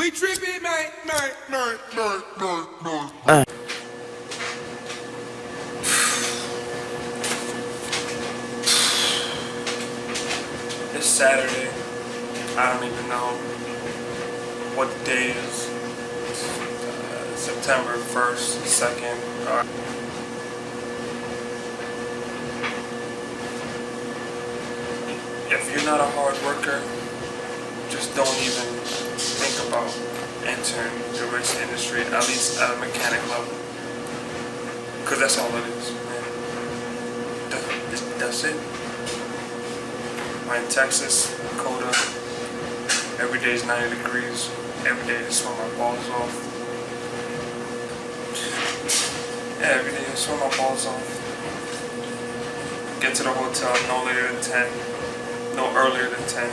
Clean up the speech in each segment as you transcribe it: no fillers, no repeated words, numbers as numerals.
We tripping, man. It's Saturday. I don't even know what the day is. September 1st, 2nd. If you're not a hard worker, just don't even think about entering the race industry, at least at a mechanic level. Because that's all it is, man. That's it. I'm in Texas, COTA. Every day is 90 degrees. Every day I swim my balls off. Yeah, every day I swim my balls off. Get to the hotel no later than 10. No earlier than 10.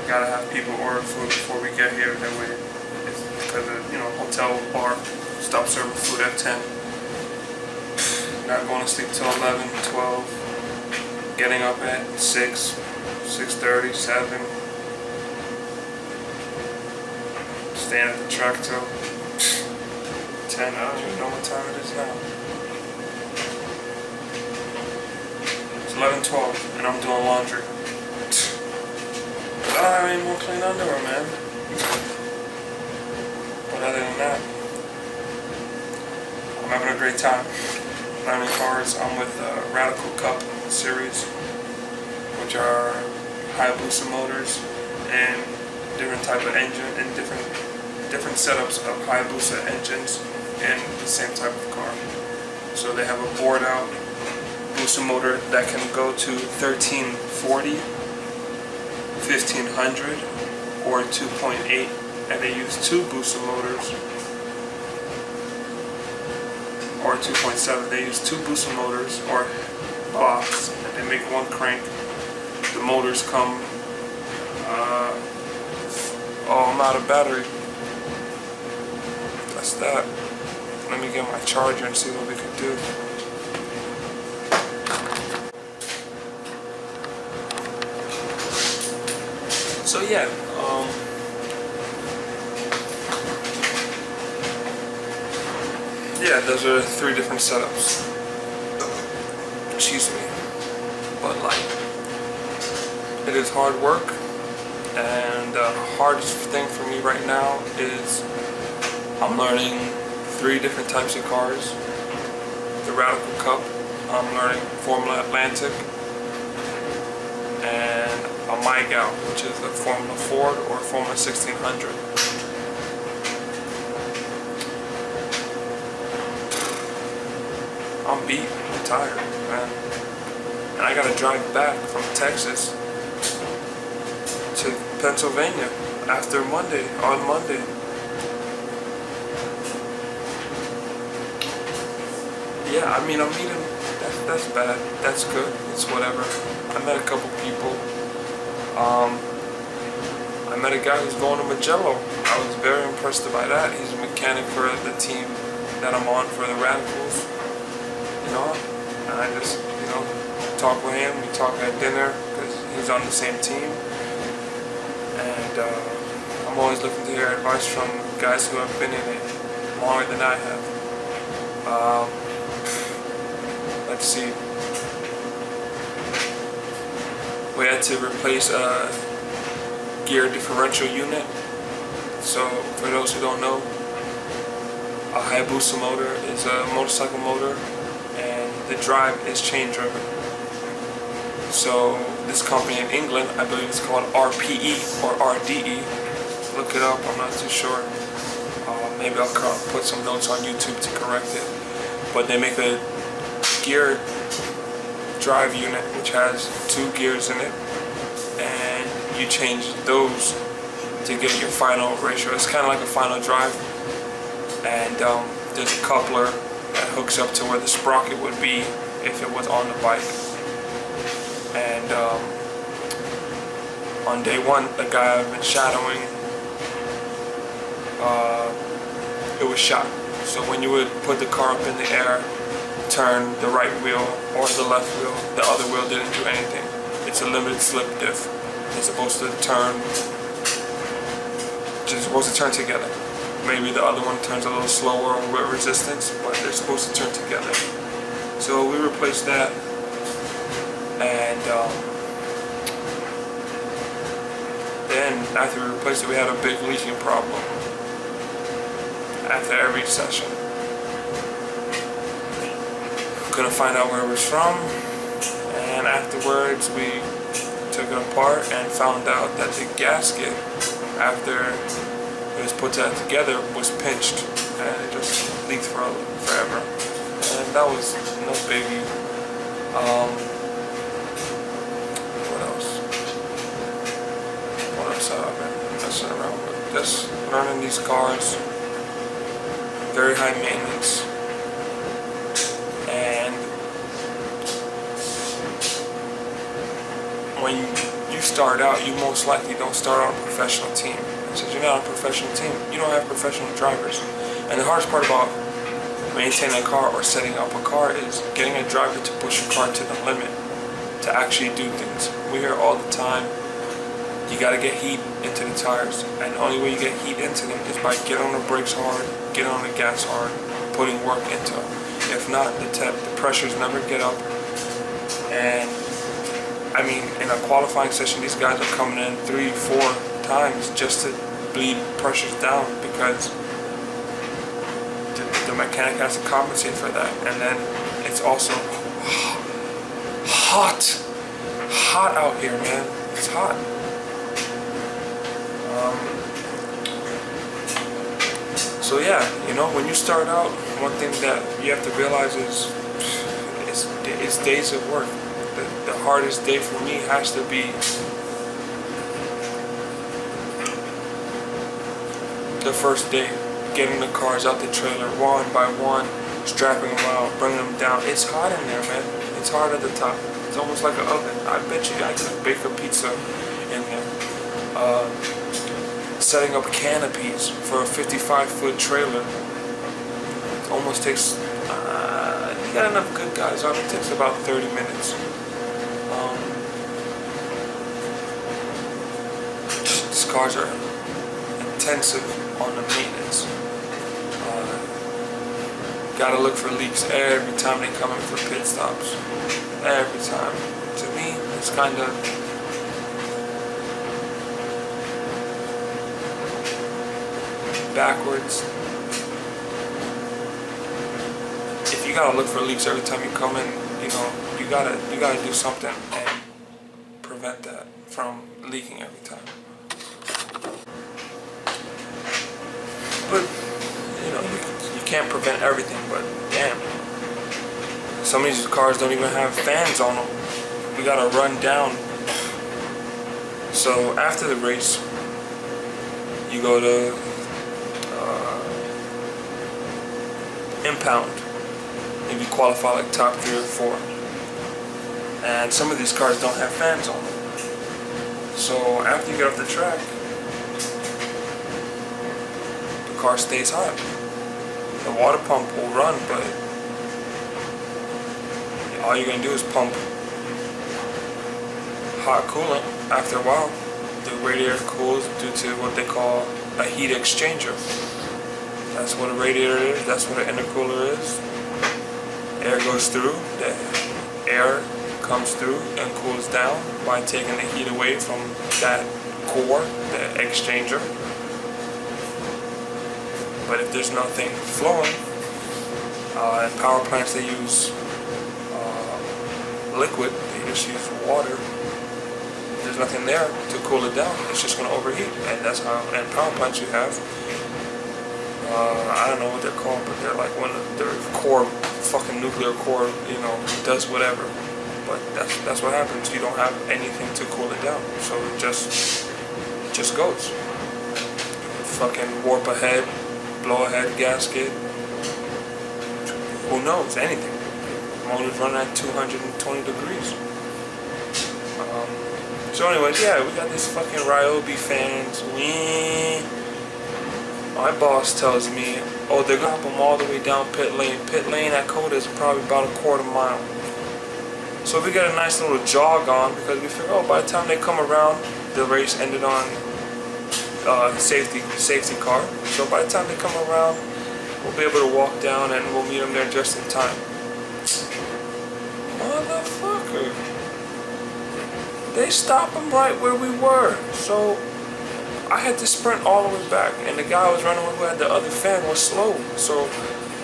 Gotta have people order food before we get here. That way, it's because the hotel bar stop serving food at 10. Not going to sleep till 11, 12. Getting up at 6, 6:30, 7. Staying at the track till 10. I don't even know what time it is now. It's 11, 12, and I'm doing laundry. I don't have any more clean underwear, man. But other than that, I'm having a great time learning cars. I'm with the Radical Cup series, which are Hayabusa motors and different type of engine and different setups of Hayabusa engines in the same type of car. So they have a bored out Busa motor that can go to 1340, 1500, or 2.8, and they use two Busa motors, or 2.7. They use two Busa motors or blocks, and they make one crank. The motors come. Oh, I'm out of battery. That's that. Let me get my charger and see what we can do. So yeah, those are three different setups. Excuse me, but like, it is hard work, and the hardest thing for me right now is I'm learning three different types of cars. The Radical Cup, I'm learning Formula Atlantic, and a MyGal, which is a Formula Ford or Formula 1600. I'm beat, I'm tired, man. And I gotta drive back from Texas to Pennsylvania on Monday. Yeah, I mean, I'm meeting, that's bad, that's good, it's whatever. I met a couple people. I met a guy who's going to Magello. I was very impressed by that. He's a mechanic for the team that I'm on for the Radicals. And I just, talk with him. We talk at dinner because he's on the same team. And I'm always looking to hear advice from guys who have been in it longer than I have. Let's see. We had to replace a gear differential unit. So for those who don't know, a Hayabusa motor is a motorcycle motor, and the drive is chain driven. So this company in England, I believe it's called RPE or RDE. Look it up, I'm not too sure. Maybe I'll put some notes on YouTube to correct it. But they make a gear drive unit which has two gears in it, and you change those to get your final ratio. It's kind of like a final drive, and there's a coupler that hooks up to where the sprocket would be if it was on the bike. And on day one, the guy I've been shadowing, it was shot. So when you would put the car up in the air, turn the right wheel or the left wheel, the other wheel didn't do anything. It's a limited slip diff. It's supposed to turn supposed to turn together. Maybe the other one turns a little slower with resistance, but they're supposed to turn together. So we replaced that, and then after we replaced it, we had a big leaking problem after every session. Couldn't find out where it was from, and afterwards we took it apart and found out that the gasket, after it was put together, was pinched, and it just leaked forever. And that was no biggie. What else? What else have I been messing around with? Just learning these cars. Very high maintenance. And when you start out, you most likely don't start on a professional team. Since you're not a professional team, you don't have professional drivers. And the hardest part about maintaining a car or setting up a car is getting a driver to push your car to the limit, to actually do things. We hear all the time, you gotta get heat into the tires, and the only way you get heat into them is by getting on the brakes hard, getting on the gas hard, putting work into them. If not, the pressures never get up. And I mean, in a qualifying session, these guys are coming in 3-4 times just to bleed pressures down, because the mechanic has to compensate for that. And then it's also hot out here, man. It's hot. So yeah, you know, when you start out, one thing that you have to realize is it's days of work. The hardest day for me has to be the first day, getting the cars out the trailer one by one, strapping them out, bringing them down. It's hot in there, man. It's hot at the top. It's almost like an oven. I bet you I could bake a pizza in there. Setting up canopies for a 55-foot trailer, it almost takes, you got enough good guys on it takes about 30 minutes. These cars are intensive on the maintenance. Gotta look for leaks every time they come in for pit stops. Every time. To me, it's kind of backwards. If you gotta look for leaks every time you come in, you know, you gotta do something and prevent that from leaking every time. But you know, you can't prevent everything. But damn, some of these cars don't even have fans on them. We gotta run down. So after the race, you go to impound if you qualify like top 3 or 4. And some of these cars don't have fans on them. So after you get off the track, the car stays hot. The water pump will run, but all you're gonna do is pump hot coolant. After a while, the radiator cools due to what they call a heat exchanger. That's what a radiator is, that's what an intercooler is. Air goes through, the air comes through and cools down by taking the heat away from that core, the exchanger. But if there's nothing flowing, in power plants they use liquid, they just use water. If there's nothing there to cool it down, it's just going to overheat. And that's how, in power plants you have, I don't know what they're called, but they're like when their core, fucking nuclear core, you know, does whatever. But that's what happens. You don't have anything to cool it down, so it just goes. Fucking warp a head, blow a head gasket. Who knows? Anything. Motor's running at 220 degrees. So anyways, yeah, we got these fucking Ryobi fans. My boss tells me, oh, they're gonna pop them all the way down pit lane. Pit lane at COTA is probably about a quarter mile. So we got a nice little jog on, because we figure, oh, by the time they come around, the race ended on safety car. So by the time they come around, we'll be able to walk down and we'll meet them there just in time. Motherfucker. They stopped him right where we were. So I had to sprint all the way back, and the guy I was running with who had the other fan was slow. So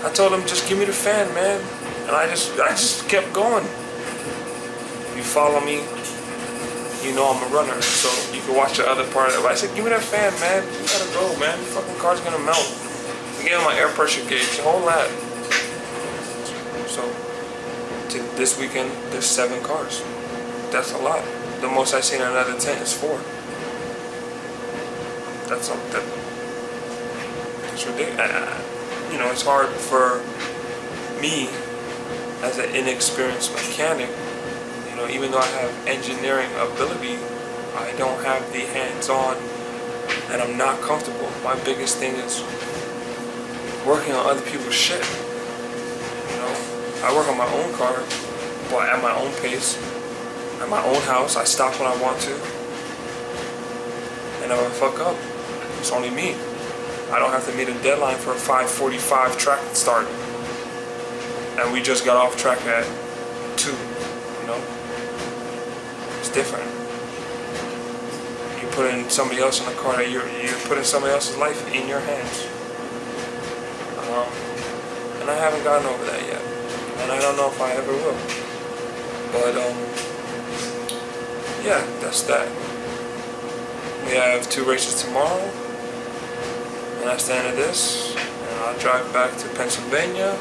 I told him, just give me the fan, man. And I just kept going. If you follow me, you know I'm a runner. So you can watch the other part of it. But I said, give me that fan, man. You gotta go, man. The fucking car's gonna melt. I gave him my air pressure gauge, the whole lap. So this weekend, there's 7 cars. That's a lot. The most I've seen out of the tent is 4. That's ridiculous. You know, it's hard for me as an inexperienced mechanic. You know, even though I have engineering ability, I don't have the hands-on, and I'm not comfortable. My biggest thing is working on other people's shit. You know, I work on my own car, but at my own pace, at my own house. I stop when I want to, and if I fuck up, it's only me. I don't have to meet a deadline for a 5:45 track start, and we just got off track at 2. You know, it's different. You putting somebody else in a car that you're putting somebody else's life in your hands. And I haven't gotten over that yet, and I don't know if I ever will. But yeah, that's that. We have 2 races tomorrow, and that's the end of this. And I'll drive back to Pennsylvania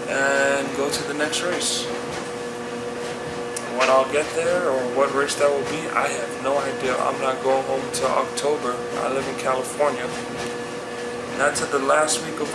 and go to the next race. When I'll get there or what race that will be, I have no idea. I'm not going home till October. I live in California. Not till the last week of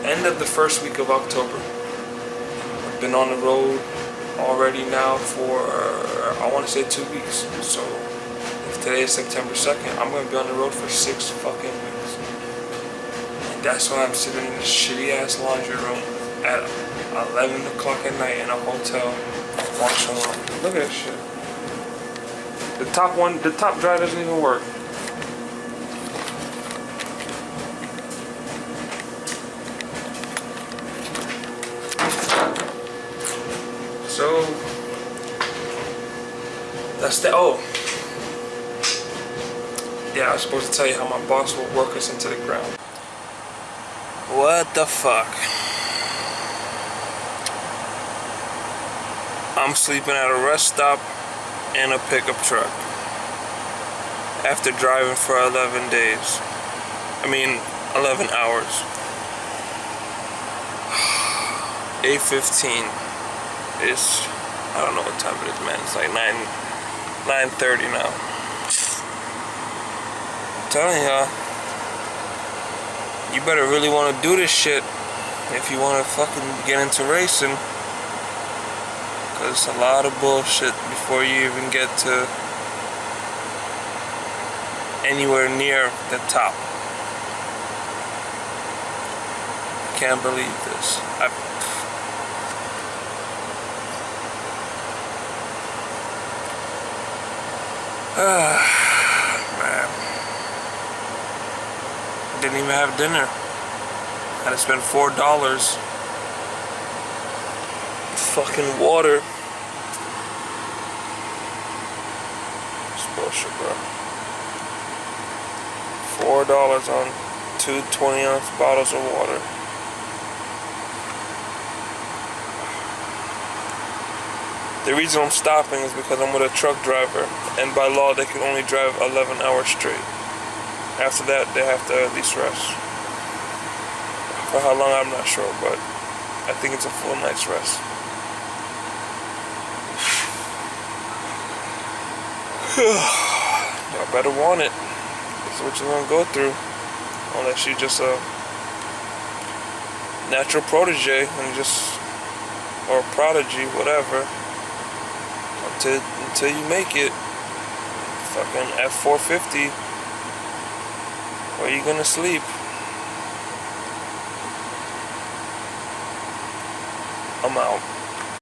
end of the first week of October. I've been on the road already now for I want to say 2 weeks. So if today is September 2nd, I'm going to be on the road for 6 fucking weeks. And that's why I'm sitting in this shitty ass laundry room at 11 o'clock at night in a hotel washing laundry. Look at this shit. The top dryer doesn't even work. So that's the yeah, I was supposed to tell you how my boss will work us into the ground. What the fuck? I'm sleeping at a rest stop in a pickup truck after driving for 11 days. 11 hours. 8:15. It's, I don't know what time it is, man. It's like 9:30 now. I'm telling y'all, you better really want to do this shit if you want to fucking get into racing. Cause it's a lot of bullshit before you even get to anywhere near the top. Can't believe this. Man. Didn't even have dinner. Had to spend $4. Fucking water. It's bullshit, bro. $4 on 2 20-ounce bottles of water. The reason I'm stopping is because I'm with a truck driver, and by law they can only drive 11 hours straight. After that, they have to at least rest. For how long, I'm not sure, but I think it's a full night's rest. Y'all better want it. This is what you're gonna go through. Unless you're just a natural protege and or prodigy, whatever. Until you make it. Fucking at 4:50. Where you gonna sleep? I'm out.